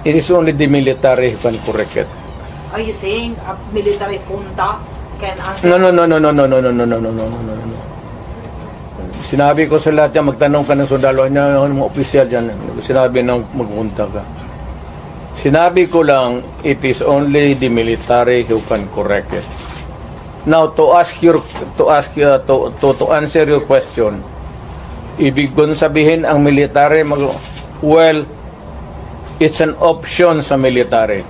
It is only the military who can correct it. Are you saying a military junta can answer? No. Sinabi ko sa lahat yan, magtanong ka ng sundalo niya, mga opisyal dyan, sinabi nang magpunta ka. Sinabi ko lang, it is only the military who can correct it. Now, to answer your question, ibig kong sabihin ang military, well, it's an option sa military.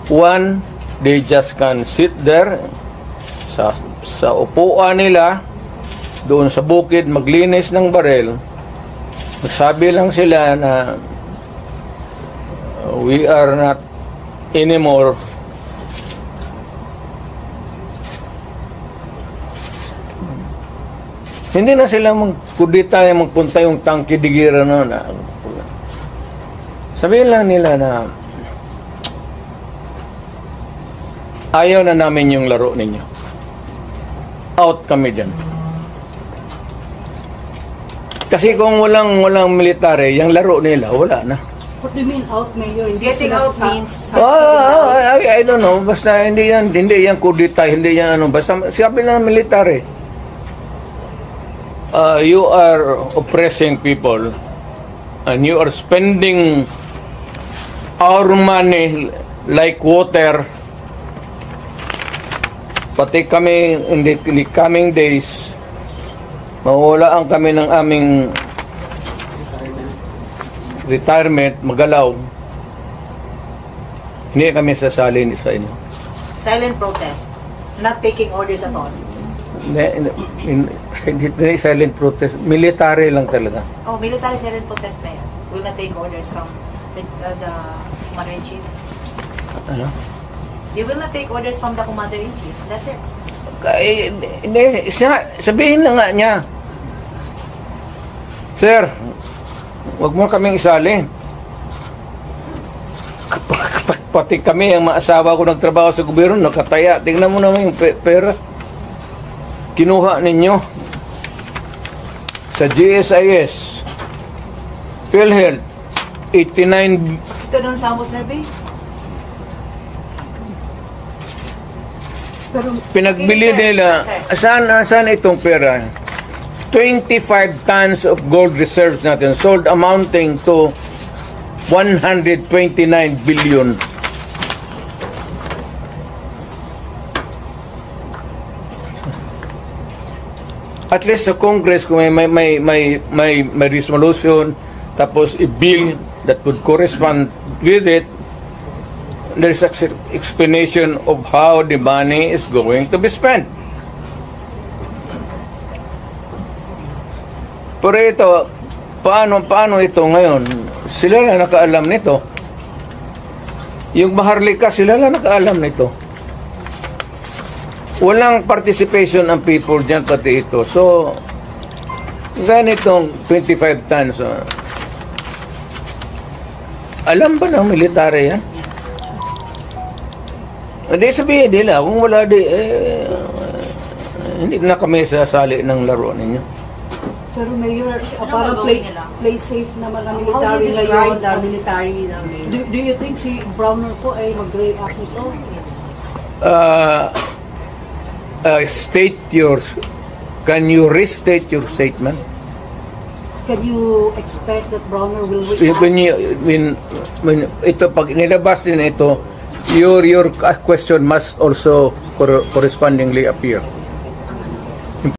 One, they just can sit there sa upuan nila, doon sa bukid, maglinis ng baril. Magsabi lang sila na we are not anymore hindi na sila magkudita, magpunta yung tangke digira na. Sabihin lang nila na ayaw na namin yung laro ninyo. Out kami dyan. Kasi kung walang military, yung laro nila, wala na. What do you mean out, Mayor? Getting out means... I don't know. Basta hindi yan kudita, hindi yan ano. Basta sabi lang military. You are oppressing people and you are spending our money like water. Pati kami in the coming days, mawawalaan kami ng aming retirement, magalaw. Hindi kami sasali sa inyo. Silent protest. Not taking orders at all. Hindi silent protest. Military lang talaga. Oh, military silent protest na yan. Will not take orders from the Commander-in-Chief. Ano? They will not take orders from the Commander-in-Chief. That's it. Hindi, sabihin na nga niya, Sir, wag mo kaming isali. Pati kami, ang maasawa ko nagtrabaho sa gobyerno, nakataya. Tingnan mo naman yung pera. Kinuha ninyo sa GSIS, PhilHealth, 89... Ito doon sa Sambo survey? Pinagbili nila, saan itong pera? 25 tons of gold reserves natin sold amounting to 129 billion. At least sa Congress kung may resolution tapos i-bill that would correspond with it, there's an explanation of how the money is going to be spent. Pero ito, paano ito ngayon? Sila lang nakaalam nito. Yung Maharlika, sila lang nakaalam nito. Walang participation ang people dyan, pati ito. So, ganitong 25 tons. Alam ba ng military yan? Hindi sabihin nila, kung wala hindi na kami sasali ng laro ninyo. Pero Mayor, parang play safe naman ang military ngayon. Do you think si Browner po ay mag-react nito? Can you restate your statement? Can you expect that Browner will react? When ito, pag nilabas din ito, your question must also correspondingly appear.